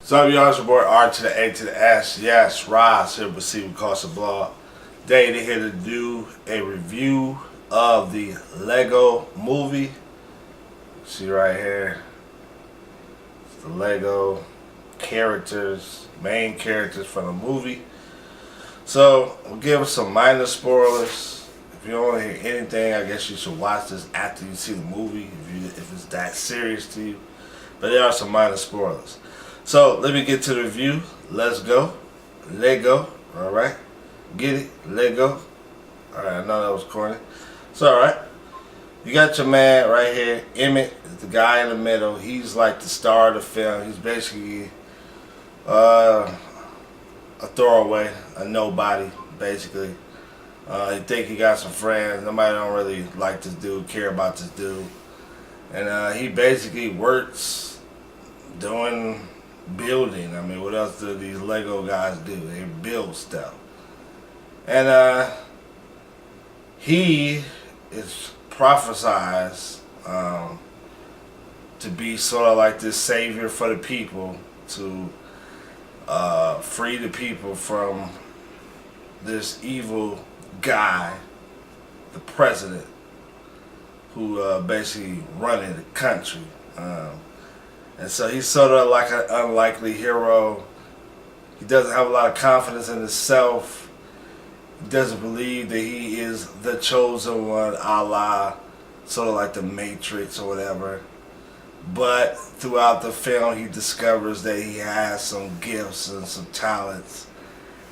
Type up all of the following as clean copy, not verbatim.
So y'all, it's your boy R to the A to the S. Yes, Roz here with See What Costs a Blog. Today they're here to do a review of the Lego movie. See right here, it's the Lego characters, main characters from the movie. So we'll give us some minor spoilers. If you don't want to hear anything, I guess you should watch this after you see the movie if it's that serious to you. But there are some minor spoilers. So let me get to the review. Let's go. Lego. Alright. Get it? Lego. Alright, I know that was corny. It's alright. You got your man right here. Emmett is the guy in the middle. He's like the star of the film. He's basically a throwaway, a nobody, basically. You think he got some friends. Nobody don't really like this dude, care about this dude. And he basically works doing building. I mean, what else do these Lego guys do? They build stuff. And he is prophesized to be sort of like this savior for the people, to free the people from this evil guy, the president, who basically running the country. And so he's sort of like an unlikely hero. He doesn't have a lot of confidence in himself. He doesn't believe that he is the chosen one, a la sort of like the Matrix or whatever. But throughout the film, he discovers that he has some gifts and some talents.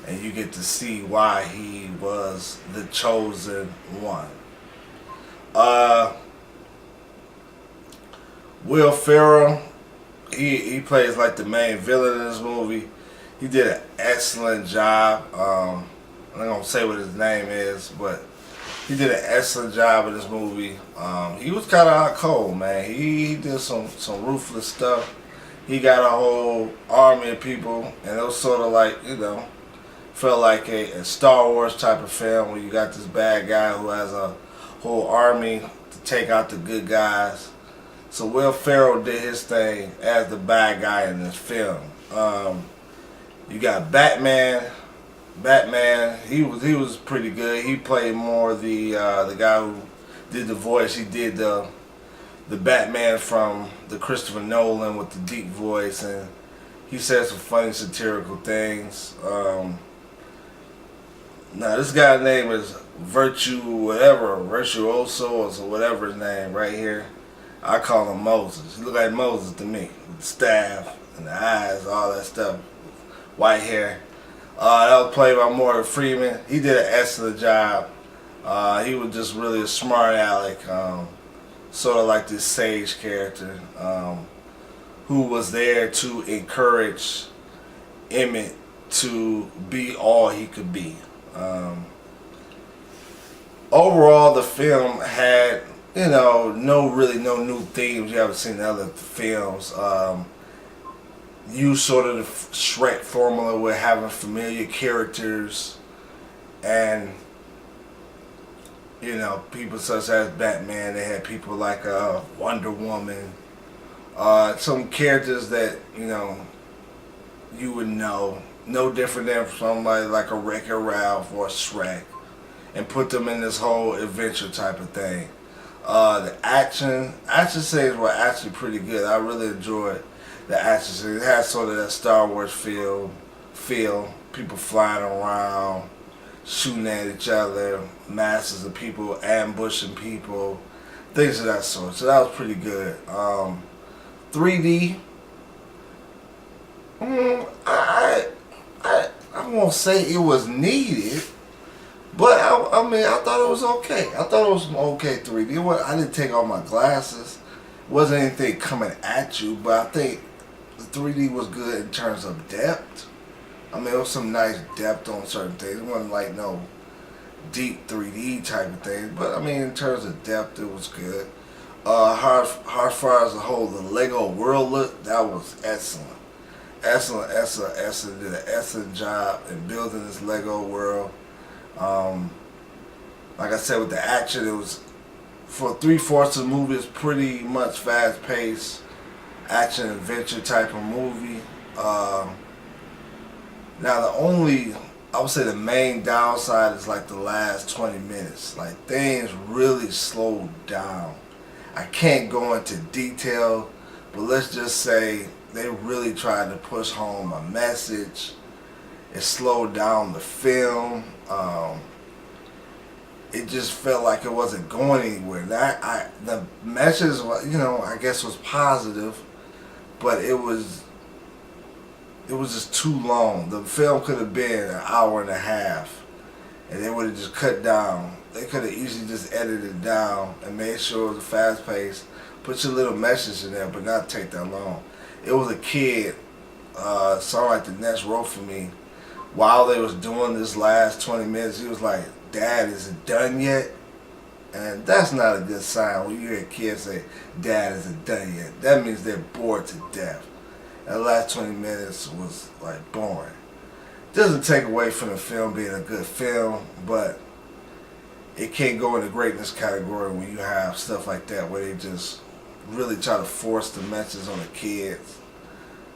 And you get to see why he was the chosen one. Will Ferrell, he plays like the main villain in this movie. He did an excellent job. I'm not gonna say what his name is, but he did an excellent job in this movie. He was kind of out cold, man. He did some ruthless stuff. He got a whole army of people, and it was sort of like, felt like a Star Wars type of film where you got this bad guy who has a whole army to take out the good guys. So Will Ferrell did his thing as the bad guy in this film. You got Batman. Batman, he was pretty good. He played more the guy who did the voice. He did the Batman from the Christopher Nolan with the deep voice, and he said some funny satirical things. Now this guy's name is Virtuoso or whatever his name right here. I call him Moses. He look like Moses to me, with the staff and the eyes, all that stuff, white hair. That was played by Freeman. He did an excellent job. He was just really a smart aleck, sort of like this sage character, who was there to encourage Emmett to be all he could be. Overall, the film had, no new themes you haven't seen in other films. Use sort of the Shrek formula with having familiar characters and, people such as Batman. They had people like Wonder Woman. Some characters that, you would know. No different than somebody like a Wreck-It Ralph or Shrek. And put them in this whole adventure type of thing. The action scenes were actually pretty good. I really enjoyed the action scenes. It had sort of that Star Wars feel. People flying around, shooting at each other, masses of people ambushing people, things of that sort. So that was pretty good. 3D. I won't say it was needed. But I mean, I thought it was okay. I thought it was some okay 3D. I didn't take off my glasses. It wasn't anything coming at you, but I think the 3D was good in terms of depth. I mean, it was some nice depth on certain things. It wasn't like no deep 3D type of thing. But I mean, in terms of depth, it was good. How far as a whole, the Lego world look, that was excellent. Excellent. Did an excellent job in building this Lego world. Like I said, with the action, it was, for 3/4 of the movie, it's pretty much fast-paced action adventure type of movie. Now I would say the main downside is like the last 20 minutes. Like things really slowed down. I can't go into detail, but let's just say they really tried to push home a message. It slowed down the film. It just felt like it wasn't going anywhere. The message, I guess was positive, but it was just too long. The film could have been an hour and a half, and they would have just cut down. They could have easily just edited it down and made sure it was fast paced. Put your little message in there, but not take that long. It was a kid, song like the next row for me. While they was doing this last 20 minutes, he was like, "Dad, is it done yet?" And that's not a good sign when you hear kids say, "Dad, is it done yet?" That means they're bored to death. And the last 20 minutes was like boring. Doesn't take away from the film being a good film, but it can't go in the greatness category when you have stuff like that where they just really try to force the message on the kids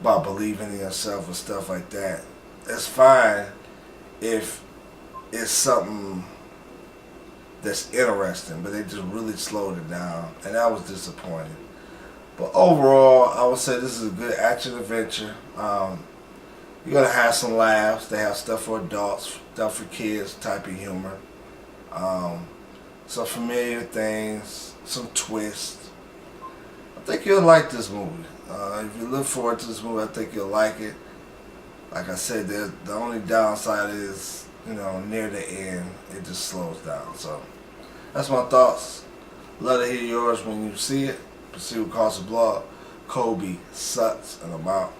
about believing in yourself and stuff like that. It's fine if it's something that's interesting, but they just really slowed it down, and that was disappointing. But overall, I would say this is a good action adventure. You're gonna have some laughs. They have stuff for adults, stuff for kids, type of humor. Some familiar things, some twists. I think you'll like this movie. If you look forward to this movie, I think you'll like it. Like I said, the only downside is, near the end, it just slows down. So that's my thoughts. Love to hear yours when you see it. Pursue Cost of Blog. Kobe Sucks, and I'm out.